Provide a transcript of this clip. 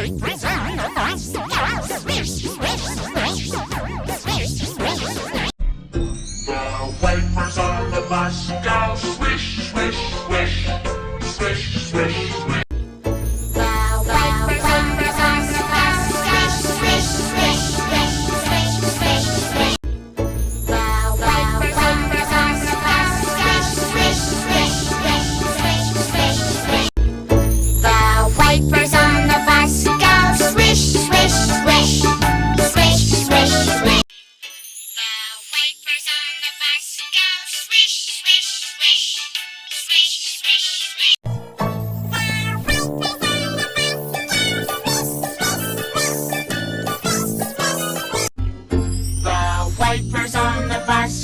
wipers on the bus go swish, swish, swish, swish, swish, swish. Wipers on the bus